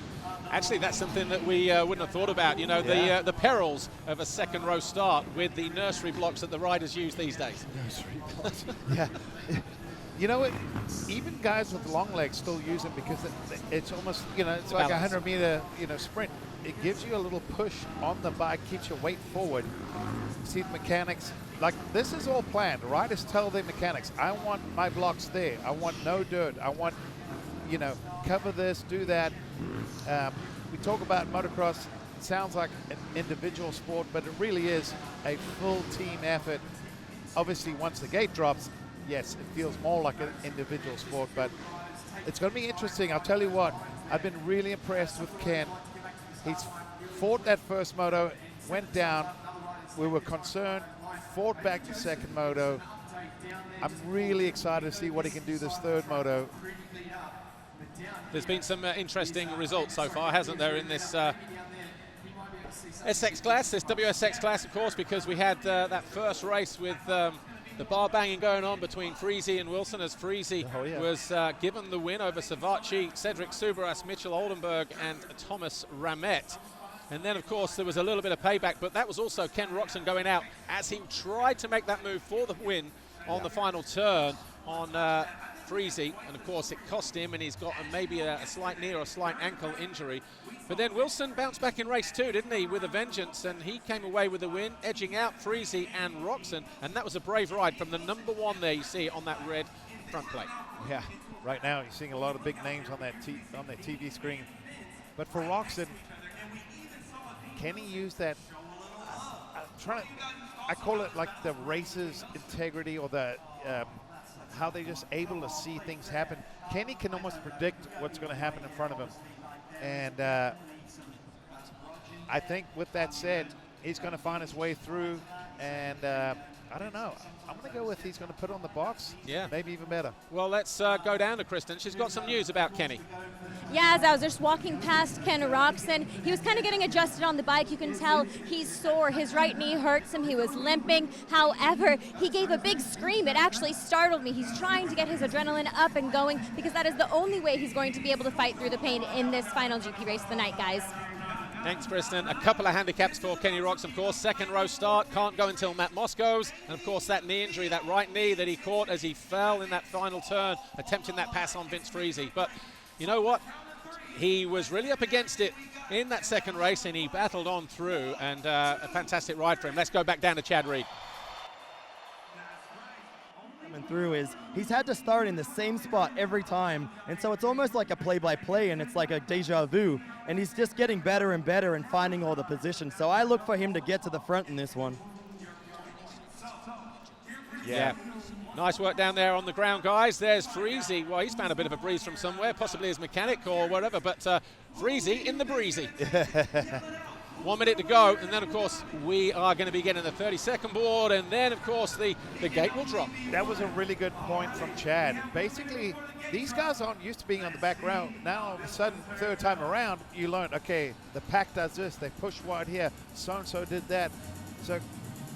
Actually, that's something that we wouldn't have thought about. You know, the perils of a second row start with the nursery blocks that the riders use these days. Nursery blocks. Yeah. You know what? Even guys with long legs still use them because it's almost, you know, it's like a 100-meter, sprint. It gives you a little push on the bike, keeps your weight forward. See the mechanics. Like, this is all planned. Riders tell their mechanics, I want my blocks there. I want no dirt. I want, cover this, do that. We talk about motocross. It sounds like an individual sport, but it really is a full team effort. Obviously, once the gate drops, yes, it feels more like an individual sport, but it's going to be interesting. I'll tell you what, I've been really impressed with Ken. He's fought that first moto, went down. We were concerned, fought back the second moto. I'm really excited to see what he can do this third moto. There's been some interesting results so far, hasn't there, in this SX class, this WSX class, of course, because we had that first race with the bar banging going on between Freese and Wilson, as Freese was given the win over Savacci, Cedric Subaras, Mitchell Oldenburg, and Thomas Ramette. And then, of course, there was a little bit of payback, but that was also Ken Roxon going out as he tried to make that move for the win on the final turn on Freezy, and of course it cost him, and he's got maybe a slight knee or a slight ankle injury. But then Wilson bounced back in race 2, didn't he, with a vengeance, and he came away with the win, edging out Freezy and Roxon, and that was a brave ride from the number 1 there, you see on that red front plate. Yeah, right now you're seeing a lot of big names on that TV screen. But for Roxon, can he use that? I call it like the racer's integrity, or the how they're just able to see things happen. Kenny can almost predict what's going to happen in front of him. And I think with that said, he's going to find his way through. And I don't know. I'm going to go with he's going to put on the box. Yeah. Maybe even better. Well, let's go down to Kristen. She's got some news about Kenny. Yeah, as I was just walking past Ken Roxon, he was kind of getting adjusted on the bike. You can tell he's sore. His right knee hurts him. He was limping. However, he gave a big scream. It actually startled me. He's trying to get his adrenaline up and going because that is the only way he's going to be able to fight through the pain in this final GP race of the night, guys. Thanks, Kristen. A couple of handicaps for Kenny Roxon, of course. Second row start, can't go until Matt Moss goes. And, of course, that knee injury, that right knee that he caught as he fell in that final turn, attempting that pass on Vince Freezy. But you know what? He was really up against it in that second race, and he battled on through, and a fantastic ride for him. Let's go back down to Chad Reed. Coming through is he's had to start in the same spot every time, and so it's almost like a play-by-play, and it's like a deja vu, and he's just getting better and better and finding all the positions. So I look for him to get to the front in this one. Yeah. Nice work down there on the ground, guys. There's Freezy. Well, he's found a bit of a breeze from somewhere, possibly his mechanic or whatever, but Freezy in the breezy. 1 minute to go, and then, of course, we are going to be getting the 30-second board, and then, of course, the gate will drop. That was a really good point from Chad. Basically, these guys aren't used to being on the back row. Now, all of a sudden, third time around, you learn, okay, the pack does this, they push wide here, so-and-so did that. So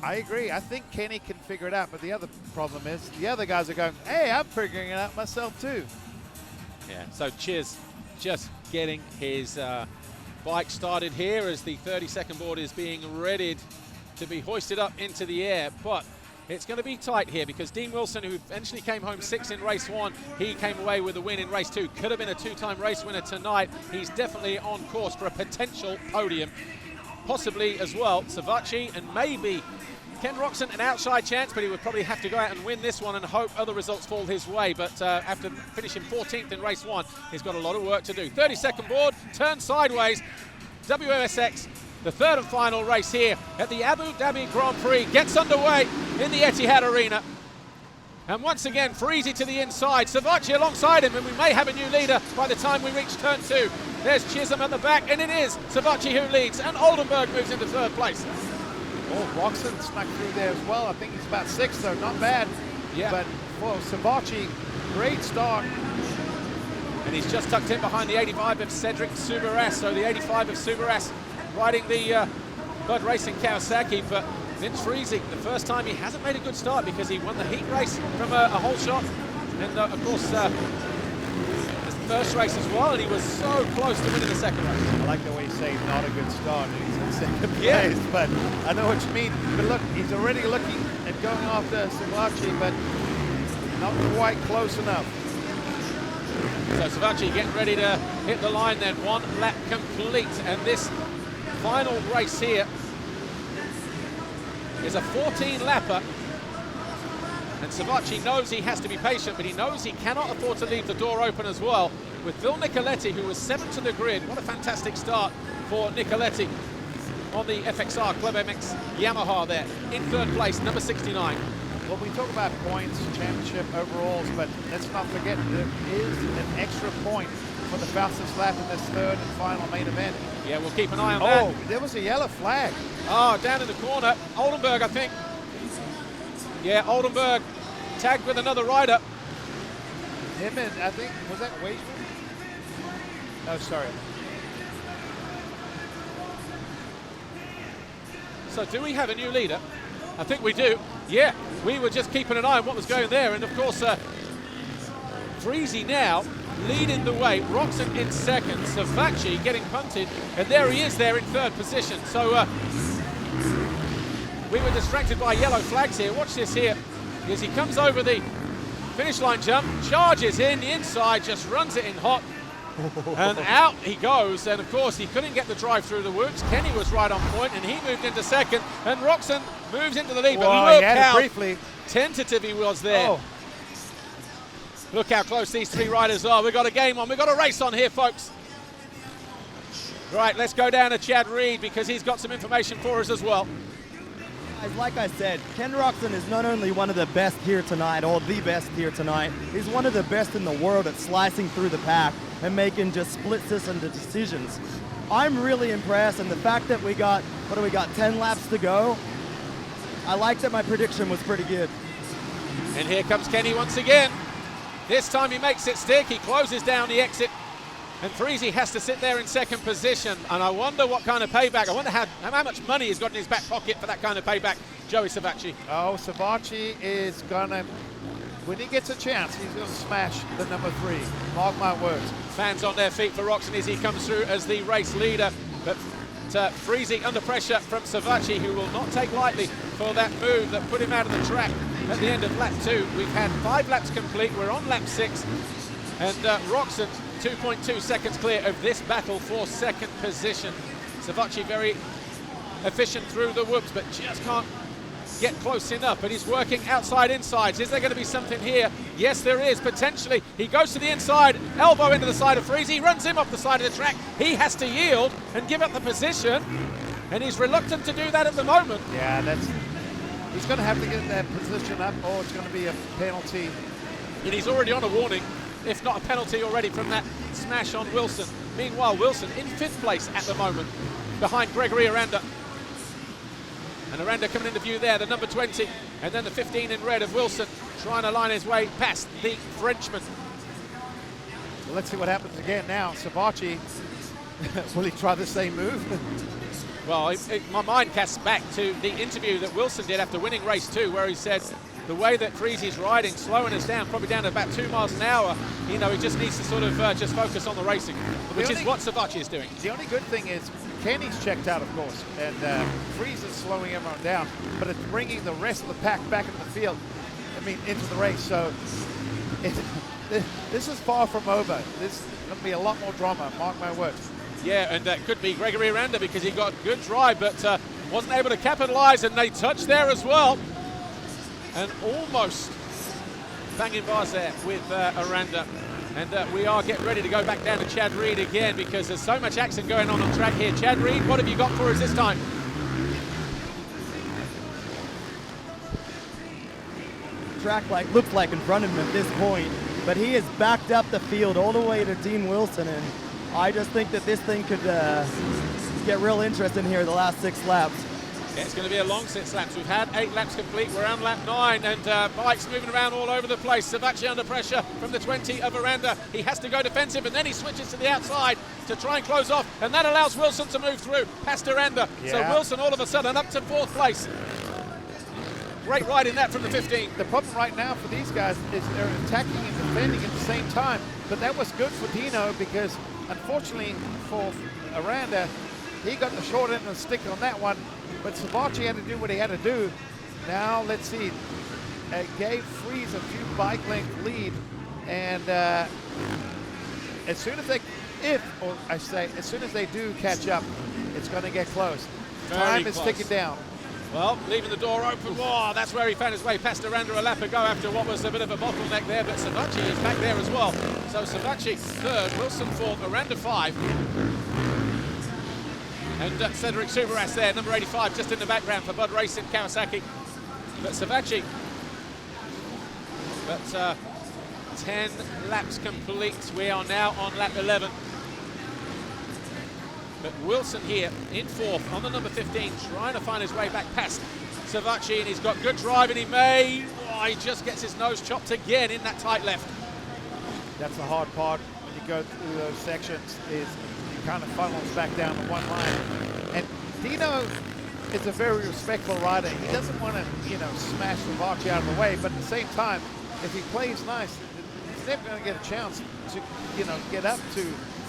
I agree. I think Kenny can figure it out, but the other problem is the other guys are going, hey, I'm figuring it out myself too. Yeah, so Chiz just getting his bike started here as the 30-second board is being readied to be hoisted up into the air, but it's going to be tight here because Dean Wilson, who eventually came home 6th in race 1, he came away with a win in race 2. Could have been a 2-time race winner tonight. He's definitely on course for a potential podium. Possibly as well, Savacci and maybe Ken Roxon, an outside chance, but he would probably have to go out and win this one and hope other results fall his way. But after finishing 14th in race 1, he's got a lot of work to do. 30-second board, turn sideways. WSX, the third and final race here at the Abu Dhabi Grand Prix, gets underway in the Etihad Arena. And once again, Freezy to the inside, Savacci alongside him, and we may have a new leader by the time we reach turn 2. There's Chisholm at the back, and it is Savacci who leads, and Oldenburg moves into third place. Oh, Roxon snuck through there as well. I think he's about 6th, so not bad. Yeah. But for Savacci, great start. And he's just tucked in behind the 85 of Cedric Subaras. So the 85 of Subaras riding the Bud Racing Kawasaki. But Vince Freezy, the first time he hasn't made a good start because he won the heat race from a whole shot. And of course, the first race as well. And he was so close to winning the second race. I like the way you say not a good start. He's in second place, but I know what you mean. But look, he's already looking at going after Savacci, but not quite close enough. So Savacci getting ready to hit the line then. 1 lap complete, and this final race here is a 14-lapper. And Savacci knows he has to be patient, but he knows he cannot afford to leave the door open as well. With Phil Nicoletti, who was 7th to the grid. What a fantastic start for Nicoletti on the FXR Club MX Yamaha there. In third place, number 69. Well, we talk about points, championship overalls, but let's not forget there is an extra point for the fastest lap in this third and final main event. Yeah, we'll keep an eye on that. Oh, there was a yellow flag. Oh, down in the corner. Oldenburg, I think. Yeah, Oldenburg tagged with another rider. Him and, I think, was that Wageman? Oh, sorry. So do we have a new leader? I think we do. Yeah, we were just keeping an eye on what was going there. And, of course, Freezy now leading the way. Roxon in second. Savacci getting punted. And there he is there in third position. So we were distracted by yellow flags here. Watch this here. as he comes over the finish line jump, charges in the inside, just runs it in hot, and out he goes. And of course, he couldn't get the drive through the whoops. Kenny was right on point, and he moved into second, and Roxon moves into the lead. Well, but look he had it how briefly. tentative he was there. Oh. Look how close these three riders are. We've got a game on. We've got a race on here, folks. Right, let's go down to Chad Reed because he's got some information for us as well. Like I said, Ken Roxon is not only one of the best here tonight, or the best here tonight, he's one of the best in the world at slicing through the pack and making just split-second decisions. I'm really impressed, and the fact that we got, 10 laps to go, I like that my prediction was pretty good. And here comes Kenny once again. This time he makes it stick, he closes down the exit, and Freezy has to sit there in second position. And I wonder what kind of payback, I wonder how much money he's got in his back pocket for that kind of payback, Joey Savacci. Oh, Savacci is gonna, when he gets a chance, he's gonna smash the number 3. Mark my words. Fans on their feet for Roxon as he comes through as the race leader. But Freezy under pressure from Savacci, who will not take lightly for that move that put him out of the track at the end of lap 2. We've had 5 laps complete, we're on lap 6. And Roxon 2.2 seconds clear of this battle for second position. Savacci very efficient through the whoops, but just can't get close enough. But he's working outside insides. Is there going to be something here? Yes, there is, potentially. He goes to the inside, elbow into the side of Freezy, runs him off the side of the track. He has to yield and give up the position, and he's reluctant to do that at the moment. Yeah, he's going to have to get that position up, or it's going to be a penalty. And he's already on a warning, if not a penalty already, from that smash on Wilson. Meanwhile, Wilson in 5th place at the moment, behind Gregory Aranda. And Aranda coming into view there, the number 20, and then the 15 in red of Wilson, trying to line his way past the Frenchman. Well, let's see what happens again now. Savacci, will he try the same move? Well, my mind casts back to the interview that Wilson did after winning race 2, where he said the way that Freezy's riding, slowing us down, probably down to about 2 miles an hour, he just needs to sort of just focus on the racing, which is what Savacci is doing. The only good thing is Kenny's checked out, of course, and Freezy's slowing everyone down, but it's bringing the rest of the pack back into the field, into the race. So this is far from over. This is going to be a lot more drama, mark my words. Yeah, and that could be Gregory Aranda because he got good drive, but wasn't able to capitalize, and they touched there as well. And almost banging bars there with Aranda. And we are getting ready to go back down to Chad Reed again because there's so much action going on track here. Chad Reed, what have you got for us this time? Track looks like in front of him at this point, but he has backed up the field all the way to Dean Wilson, and I just think that this thing could get real interesting here the last 6 laps. Yeah, it's going to be a long 6 laps. We've had 8 laps complete. We're on lap 9, and bikes moving around all over the place. Savacci under pressure from the 20 of Aranda. He has to go defensive, and then he switches to the outside to try and close off, and that allows Wilson to move through past Aranda. Yeah. So Wilson all of a sudden up to 4th place. Great ride in that from the 15. The problem right now for these guys is they're attacking and defending at the same time, but that was good for Dino because unfortunately for Aranda, he got the short end of the stick on that one. But Savacci had to do what he had to do. Now let's see. It gave Freeze a few bike length lead, and as soon as they do catch up, it's going to get close. Time is ticking down. Well, leaving the door open. Whoa, that's where he found his way past Aranda a lap ago after what was a bit of a bottleneck there. But Savacci is back there as well. So Savacci 3rd, Wilson 4th, Aranda 5. And Cedric Subaras there, number 85, just in the background for Bud Racing, Kawasaki. But Savacci, 10 laps complete. We are now on lap 11. But Wilson here in 4th on the number 15, trying to find his way back past Savacci, and he's got good drive, and he just gets his nose chopped again in that tight left. That's the hard part when you go through those sections, is kind of funnels back down to one line. And Dino is a very respectful rider. He doesn't want to, smash Savacci out of the way, but at the same time, if he plays nice, he's never going to get a chance to, get up to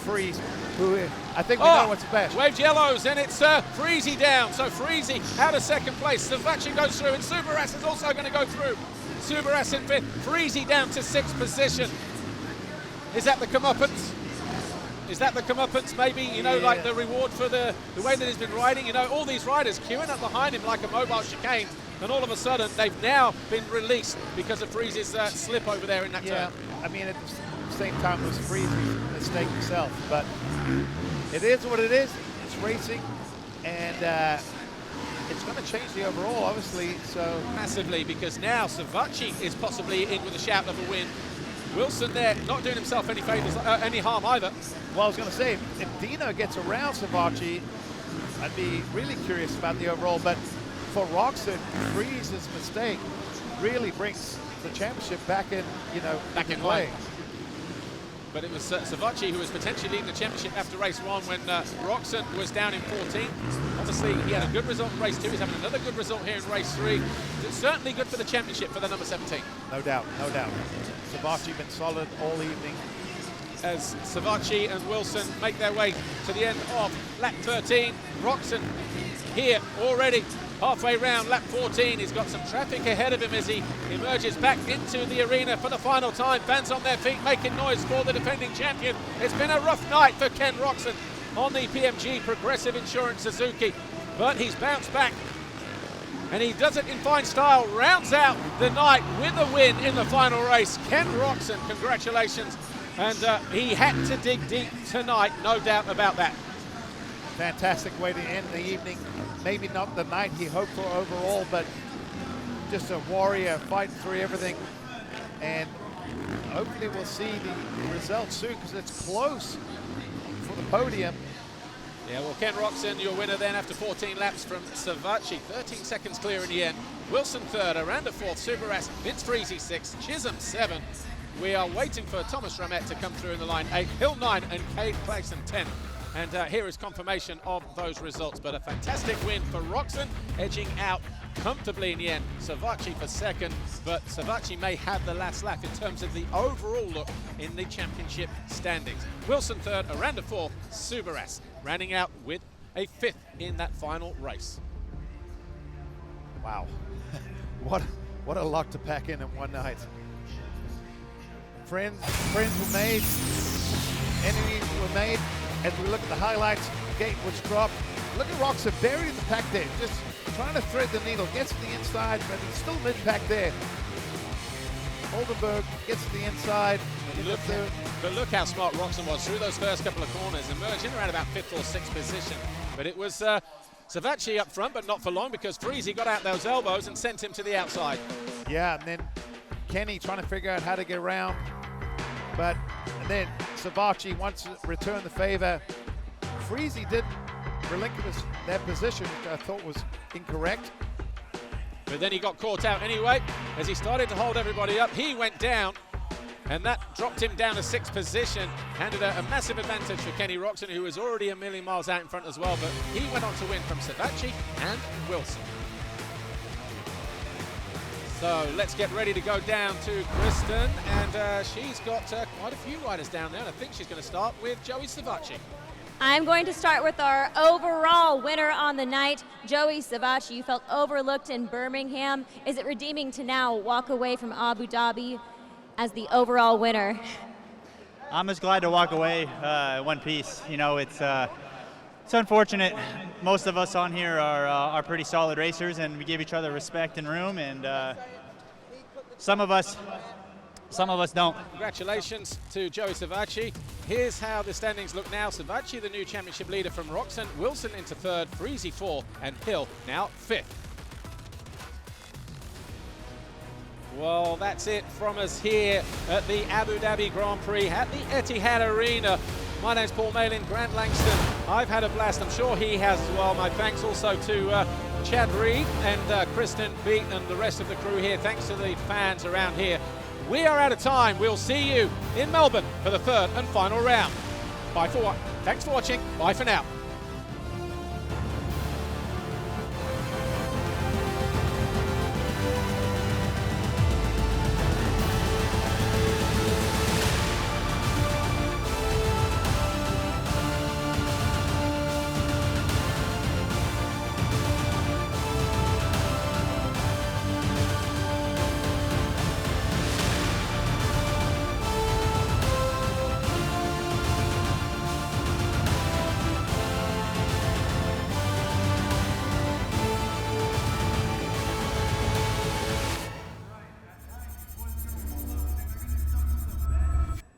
Freeze, who I think we know what's best. Waved yellows, and it's Freezy down. So Freezy out of 2nd place. Savacci goes through, and Subaras is also going to go through. Subaras in 5th, Freezy down to 6th position. Is that the comeuppance? Is that the comeuppance, maybe, you know, like the reward for the way that he's been riding? You know, all these riders queuing up behind him like a mobile chicane, and all of a sudden they've now been released because of Freezy's slip over there in that turn. I mean, at the same time, it was Freezy's mistake himself, but it is what it is. It's racing, and it's going to change the overall, obviously. So massively, because now Savachi is possibly in with a shout of a win. Wilson there, not doing himself any favors, any harm either. Well, I was going to say, if Dino gets around Savachi, I'd be really curious about the overall. But for Roxon, Freeze's mistake really brings the championship back in, you know, back in play. line. But it was Savachi who was potentially leading the championship after race 1 when Roxon was down in 14th. Obviously, he had a good result in race 2. He's having another good result here in race 3. It's certainly good for the championship for the number 17. No doubt, no doubt. Savachi been solid all evening. As Savachi and Wilson make their way to the end of lap 13. Roxon here already halfway round lap 14. He's got some traffic ahead of him as he emerges back into the arena for the final time. Fans on their feet making noise for the defending champion. It's been a rough night for Ken Roxon on the PMG Progressive Insurance Suzuki, but he's bounced back and he does it in fine style. Rounds out the night with a win in the final race. Ken Roxon, congratulations. And he had to dig deep tonight, no doubt about that. Fantastic way to end the evening. Maybe not the night he hoped for overall, but just a warrior fighting through everything. And hopefully we'll see the results soon, because it's close for the podium. Yeah, well, Ken Roxon, your winner then after 14 laps from Savachi. 13 seconds clear in the end. Wilson 3rd, Aranda 4th, Subaras, Vince Freezy 6th, Chisholm 7th. We are waiting for Thomas Ramette to come through in the line 8th, Hill 9th, and Cade Claxton 10th. And here is confirmation of those results. But a fantastic win for Roxon, edging out comfortably in the end. Savachi for 2nd, but Savachi may have the last lap in terms of the overall look in the championship standings. Wilson 3rd, Aranda 4th, Subaras rounding out with a 5th in that final race. Wow, what a lot to pack in one night. Friends were made, enemies were made. As we look at the highlights, gate was dropped. Look at Roxon burying the pack there, just trying to thread the needle, gets to the inside, but it's still mid-pack there. Oldenburg gets to the inside. But look how smart Roxon was through those first couple of corners, emerging around about 5th or 6th position. But it was Savachi up front, but not for long, because Freezy got out those elbows and sent him to the outside. Yeah, and then Kenny trying to figure out how to get around. But and then Savachi wants to return the favor. Freezy didn't relinquish that position, which I thought was incorrect. But then he got caught out anyway. As he started to hold everybody up, he went down, and that dropped him down to 6th position, handed a massive advantage for Kenny Roxon, who was already a million miles out in front as well, but he went on to win from Savachi and Wilson. So let's get ready to go down to Kristen, and she's got quite a few riders down there, and I think she's going to start with Joey Savachi. I'm going to start with our overall winner on the night, Joey Savachi. You felt overlooked in Birmingham. Is it redeeming to now walk away from Abu Dhabi as the overall winner? I'm just glad to walk away in one piece. You know, it's unfortunate. Most of us on here are pretty solid racers, and we give each other respect and room, and some of us don't. Congratulations to Joey Savachi. Here's how the standings look now. Savachi, the new championship leader from Roxon, Wilson into 3rd, Freezy 4th, and Hill now 5th. Well, that's it from us here at the Abu Dhabi Grand Prix at the Etihad Arena. My name's Paul Malin, Grant Langston. I've had a blast. I'm sure he has as well. My thanks also to Chad Reed and Kristen Beat and the rest of the crew here. Thanks to the fans around here. We are out of time. We'll see you in Melbourne for the 3rd and final round. Thanks for watching. Bye for now.